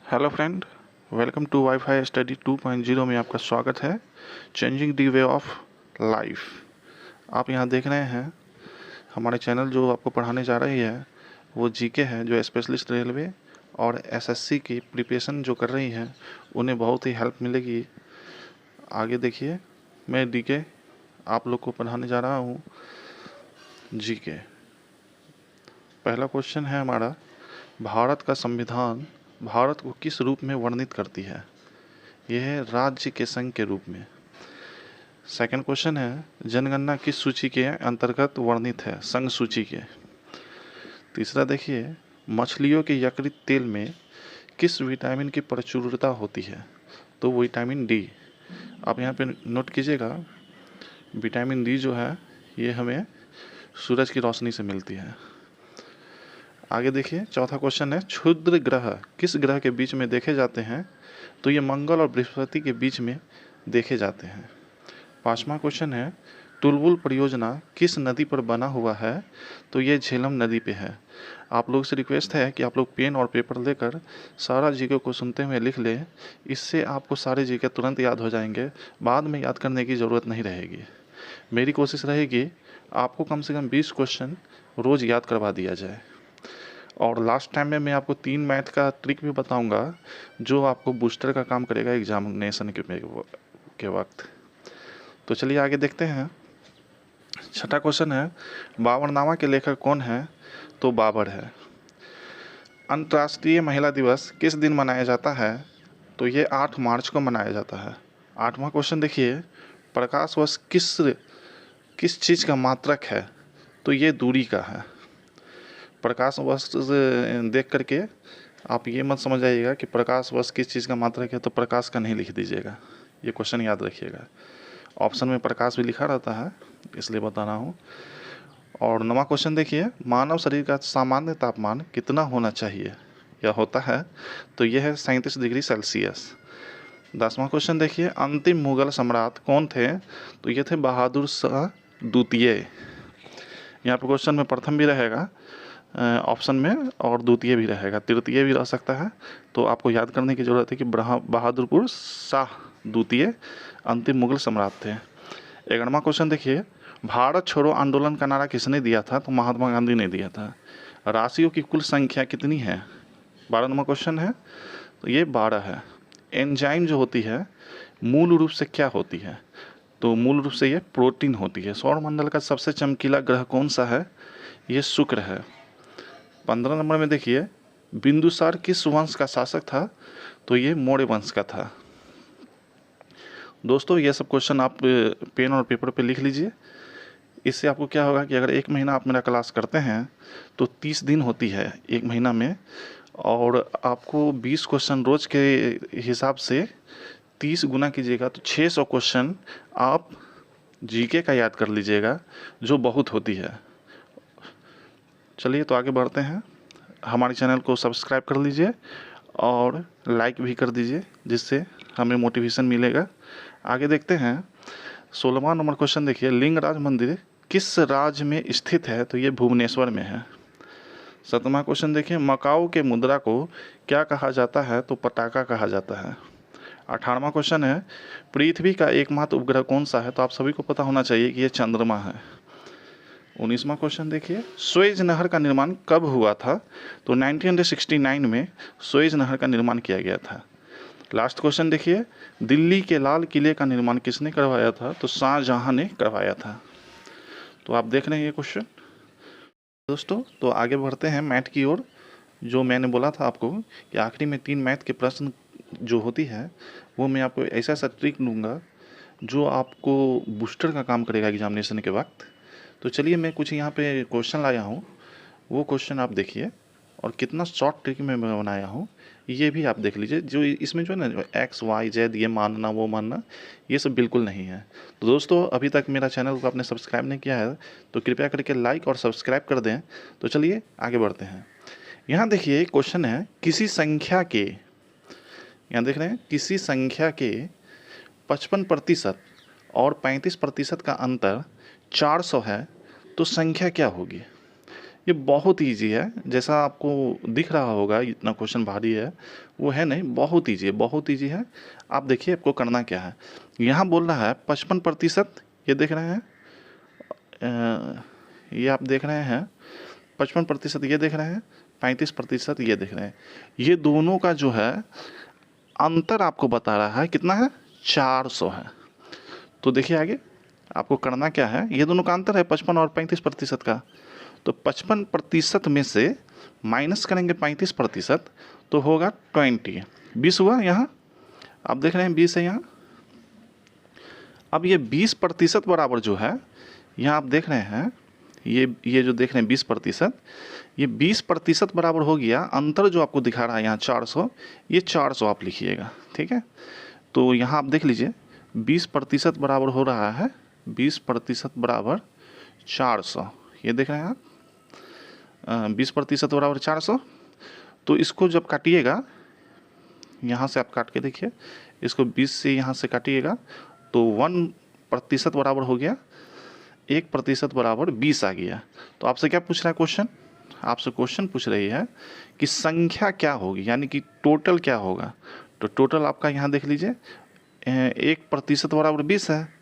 Hello friend, welcome to WiFi study 2.0 में आपका स्वागत है। Changing the way of life. आप यहाँ देख रहे हैं हमारे चैनल जो आपको पढ़ाने जा रही है वो जीके है, जो स्पेशलिस्ट रेलवे और एसएससी की प्रिपरेशन जो कर रही हैं उन्हें बहुत ही हेल्प मिलेगी। आगे देखिए, मैं डीके आप लोग को पढ़ाने जा रहा हूँ जीके। पहला क्वेश्चन है हमारा, भारत का संविधान भारत को किस रूप में वर्णित करती है? यह है राज्य के संघ के रूप में। सेकंड क्वेश्चन है, जनगणना किस सूची के अंतर्गत वर्णित है? संघ सूची के। तीसरा देखिए, मछलियों के यकृत तेल में किस विटामिन की प्रचुरता होती है? तो विटामिन डी। आप यहाँ पे नोट कीजिएगा, विटामिन डी जो है ये हमें सूरज की रोशनी से मिलती है। आगे देखिए, चौथा क्वेश्चन है, क्षुद्र ग्रह किस ग्रह के बीच में देखे जाते हैं? तो ये मंगल और बृहस्पति के बीच में देखे जाते हैं। पांचवा क्वेश्चन है, तुलबुल परियोजना किस नदी पर बना हुआ है? तो ये झेलम नदी पे है। आप लोग से रिक्वेस्ट है कि आप लोग पेन और पेपर लेकर सारा जीके को सुनते हुए लिख लें, इससे आपको सारे जीके तुरंत याद हो जाएंगे, बाद में याद करने की ज़रूरत नहीं रहेगी। मेरी कोशिश रहेगी आपको कम से कम 20 क्वेश्चन रोज़ याद करवा दिया जाए। और लास्ट टाइम में मैं आपको 3 मैथ का ट्रिक भी बताऊंगा जो आपको बूस्टर का काम करेगा एग्जामिनेशन के वक्त। तो चलिए आगे देखते हैं। छठा क्वेश्चन है, बाबरनामा के लेखक कौन है? तो बाबर है। अंतर्राष्ट्रीय महिला दिवस किस दिन मनाया जाता है? तो ये 8 मार्च को मनाया जाता है। आठवां क्वेश्चन देखिए, प्रकाश वर्ष किस चीज़ का मात्रक है? तो ये दूरी का है। प्रकाश वर्ष देख करके आप ये मत समझ आइएगा कि प्रकाश वर्ष किस चीज़ का मात्रक है, तो प्रकाश का नहीं लिख दीजिएगा। ये क्वेश्चन याद रखिएगा, ऑप्शन में प्रकाश भी लिखा रहता है, इसलिए बता रहा हूँ। और 9वां क्वेश्चन देखिए, मानव शरीर का सामान्य तापमान कितना होना चाहिए या होता है? तो यह है 37 डिग्री सेल्सियस। 10वां क्वेश्चन देखिए, अंतिम मुगल सम्राट कौन थे? तो ये थे बहादुर शाह द्वितीय। यहाँ पर क्वेश्चन में प्रथम भी रहेगा ऑप्शन में और द्वितीय भी रहेगा, तृतीय भी रह सकता है, तो आपको याद करने की ज़रूरत है कि बहादुर शाह द्वितीय अंतिम मुगल सम्राट थे। 11वां क्वेश्चन देखिए, भारत छोड़ो आंदोलन का नारा किसने दिया था? तो महात्मा गांधी ने दिया था। राशियों की कुल संख्या कितनी है? 12वां क्वेश्चन है, तो ये 12 है। एंजाइम जो होती है मूल रूप से क्या होती है? तो मूल रूप से ये प्रोटीन होती है। सौरमंडल का सबसे चमकीला ग्रह कौन सा है? ये शुक्र है। 15 नंबर में देखिए, बिंदुसार किस वंश का शासक था? तो ये मौर्य वंश का था। दोस्तों ये सब क्वेश्चन आप पेन और पेपर पे लिख लीजिए। इससे आपको क्या होगा कि अगर 1 महीना आप मेरा क्लास करते हैं तो 30 दिन होती है 1 महीना में, और आपको 20 क्वेश्चन रोज के हिसाब से 30 गुना कीजिएगा तो 600 क्वेश्चन आप जीके का याद कर लीजिएगा, जो बहुत होती है। चलिए तो आगे बढ़ते हैं। हमारे चैनल को सब्सक्राइब कर लीजिए और लाइक भी कर दीजिए, जिससे हमें मोटिवेशन मिलेगा। आगे देखते हैं। 16वां नंबर क्वेश्चन देखिए, लिंगराज मंदिर किस राज्य में स्थित है? तो ये भुवनेश्वर में है। 7वां क्वेश्चन देखिए, मकाऊ के मुद्रा को क्या कहा जाता है? तो पटाखा कहा जाता है। 18वां क्वेश्चन है, पृथ्वी का एकमात्र उपग्रह कौन सा है? तो आप सभी को पता होना चाहिए कि ये चंद्रमा है। 19वां क्वेश्चन देखिए, सुएज नहर का निर्माण कब हुआ था? तो 1969 में सुएज नहर का निर्माण किया गया था। लास्ट क्वेश्चन देखिए, दिल्ली के लाल किले का निर्माण किसने करवाया था? तो शाहजहां ने करवाया था। तो आप देख रहे हैं ये क्वेश्चन। दोस्तों तो आगे बढ़ते हैं मैथ की ओर। जो मैंने बोला था आपको कि आखिरी में 3 मैथ के प्रश्न जो होती है वो मैं आपको ऐसा ऐसा ट्रिक दूंगा जो आपको बूस्टर का काम करेगा एग्जामिनेशन के वक्त। तो चलिए मैं कुछ यहाँ पे क्वेश्चन लाया हूँ, वो क्वेश्चन आप देखिए, और कितना शॉर्ट ट्रिक में मैं बनाया हूँ ये भी आप देख लीजिए। जो इसमें जो है ना, जो एक्स वाई जेड ये मानना वो मानना ये सब बिल्कुल नहीं है। तो दोस्तों अभी तक मेरा चैनल को आपने सब्सक्राइब नहीं किया है तो कृपया करके लाइक और सब्सक्राइब कर दें। तो चलिए आगे बढ़ते हैं। यहाँ देखिए क्वेश्चन है, किसी संख्या के, यहाँ देख रहे हैं, किसी संख्या के 55% और 35% का अंतर 400 है तो संख्या क्या होगी? ये बहुत ईजी है, जैसा आपको दिख रहा होगा इतना क्वेश्चन भारी है, वो है नहीं, बहुत ईजी है, बहुत ईजी है। आप देखिए आपको करना क्या है। यहाँ बोल रहा है 55%, ये देख रहे हैं, ये आप देख रहे हैं 55%, ये देख रहे हैं 35%, ये देख रहे हैं। ये दोनों का जो है अंतर आपको बता रहा है कितना है, 400 है। तो देखिए आगे आपको करना क्या है, ये दोनों का अंतर है 55 और 35% का। तो 55% में से माइनस करेंगे 35%, तो होगा 20, 20 हुआ यहाँ, आप देख रहे हैं 20 है यहाँ। अब ये 20% बराबर जो है, यहाँ आप देख रहे हैं, ये जो देख रहे हैं 20%, ये 20% बराबर हो गया, अंतर जो आपको दिखा रहा है यहाँ 400, ये 400 आप लिखिएगा, ठीक है। तो यहाँ आप देख लीजिए 20% बराबर हो रहा है, 20% बराबर 400, ये देख रहे हैं आप, 20% बराबर 400। तो इसको जब काटिएगा, यहाँ से आप काट के देखिए, इसको 20 से यहाँ से काटिएगा तो 1% बराबर हो गया, 1% बराबर 20 आ गया। तो आपसे क्या पूछ रहा है क्वेश्चन, आपसे क्वेश्चन पूछ रही है कि संख्या क्या होगी, यानी कि टोटल क्या होगा। तो टोटल आपका यहाँ देख लीजिए, 1% बराबर 20 है,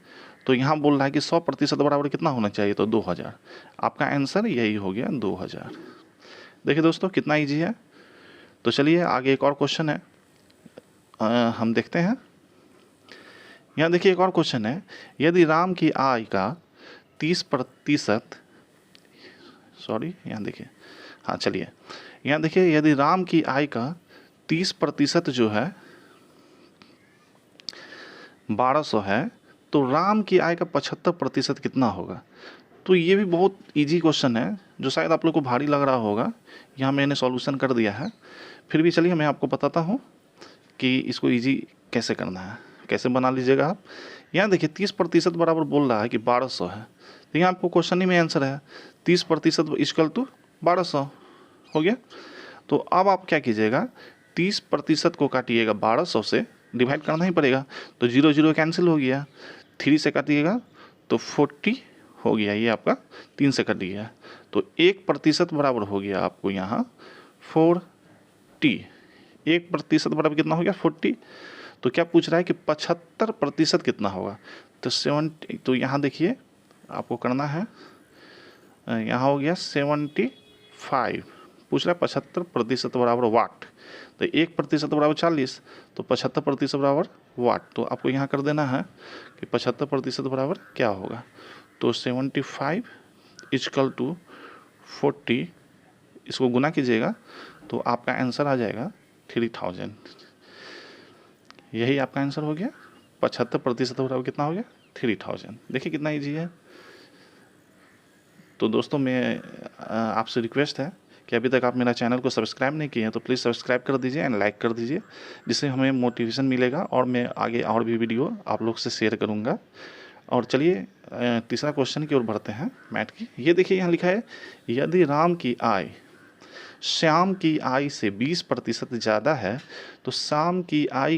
तो यहाँ बोल रहा है कि 100% बराबर कितना होना चाहिए, तो 2000। आपका आंसर यही हो गया 2000। देखिए दोस्तों कितना ईजी है। तो चलिए आगे एक और क्वेश्चन है, हम देखते हैं। यहाँ देखिए एक और क्वेश्चन है, यदि राम की आय का 30%, सॉरी यहाँ देखिए, हाँ चलिए यहाँ देखिए, यदि राम की आय का 30% जो है 1200 है, तो राम की आय का 75% कितना होगा। तो ये भी बहुत इजी क्वेश्चन है, जो शायद आप लोग को भारी लग रहा होगा। यहाँ मैंने सॉल्यूशन कर दिया है, फिर भी चलिए मैं आपको बताता हूँ कि इसको इजी कैसे करना है, कैसे बना लीजिएगा आप। यहाँ देखिए 30% बराबर बोल रहा है कि 1200 है, तो यहाँ आपको क्वेश्चन ही में आंसर है 30% इक्वल टू 1200 हो गया। तो अब आप क्या कीजिएगा, 30% को काटिएगा 1200 से, डिवाइड करना ही पड़ेगा, तो 0 0 कैंसिल हो गया, 3 से काटिएगा तो 40 हो गया, ये आपका 3 से कट गया। तो 1% बराबर हो गया आपको यहाँ 40, 1% बराबर कितना हो गया 40। तो क्या पूछ रहा है कि 75% कितना होगा, तो 70, तो यहाँ देखिए आपको करना है, यहाँ हो गया 75, पूछ रहा है 75% बराबर वाट, तो 1% बराबर 40, तो 75% बराबर वाट। तो आपको यहाँ कर देना है कि 75% बराबर क्या होगा, तो 75 इक्वल टू 40, इसको गुना कीजिएगा तो आपका आंसर आ जाएगा 3000। यही आपका आंसर हो गया, 75% बराबर कितना हो गया 3000। देखिए कितना ईजी है। तो दोस्तों मैं आपसे रिक्वेस्ट है कि अभी तक आप मेरा चैनल को सब्सक्राइब नहीं किए हैं तो प्लीज़ सब्सक्राइब कर दीजिए एंड लाइक कर दीजिए, जिससे हमें मोटिवेशन मिलेगा और मैं आगे और भी वीडियो आप लोग से शेयर करूँगा। और चलिए तीसरा क्वेश्चन की ओर बढ़ते हैं मैथ की। ये देखिए यहाँ लिखा है, यदि राम की आय श्याम की आय से 20% ज़्यादा है, तो श्याम की आय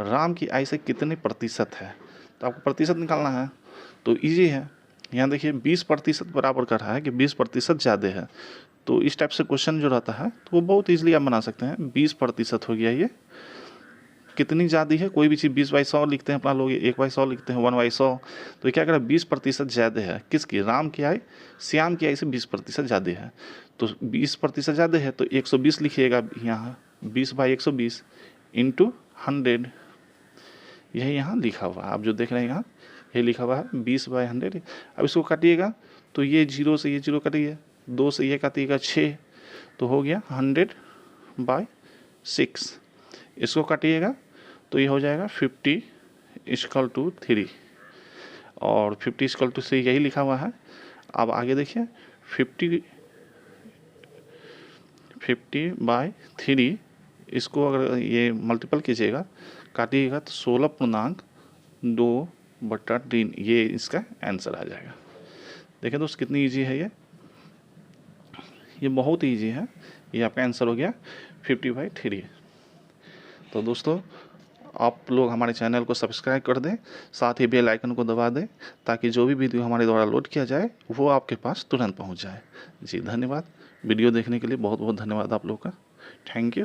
राम की आय से कितने प्रतिशत है। तो आपको प्रतिशत निकालना है, तो इजी है। यहाँ देखिए 20% बराबर कर रहा है कि 20% ज़्यादा है, तो इस टाइप से क्वेश्चन जो रहता है तो वो बहुत ईजिली आप बना सकते हैं। 20% हो गया, ये कितनी ज़्यादा है, कोई भी चीज़ 20/100 लिखते हैं अपना लोग, 1/100 लिखते हैं, 1/100। तो क्या करें, 20% ज़्यादा है किसकी, राम की आय श्याम की आय से 20% ज़्यादा है। तो 20% ज़्यादा है तो 120 लिखिएगा यहाँ, 20/120 इंटू 100, यही यहाँ लिखा हुआ है, आप जो देख रहे हैं यहाँ ये लिखा हुआ है 20/100। अब इसको काटिएगा तो ये 0 से ये 0 कटिए, 2 से ये काटिएगा 6, तो हो गया 100/6। इसको काटिएगा तो ये हो जाएगा 50 इक्वल टू 3, और 50 इक्वल टू 3 यही लिखा हुआ है। अब आगे देखिए 50/3, इसको अगर ये मल्टीपल कीजिएगा काटिएगा तो 16.2/3, ये इसका आंसर आ जाएगा। देखिए दोस्त कितनी इजी है ये बहुत ईजी है। ये आपका आंसर हो गया 50/3। तो दोस्तों आप लोग हमारे चैनल को सब्सक्राइब कर दें, साथ ही बेल आइकन को दबा दें, ताकि जो भी वीडियो हमारे द्वारा लोड किया जाए वो आपके पास तुरंत पहुंच जाए। जी धन्यवाद। वीडियो देखने के लिए बहुत बहुत धन्यवाद आप लोग का। Thank you.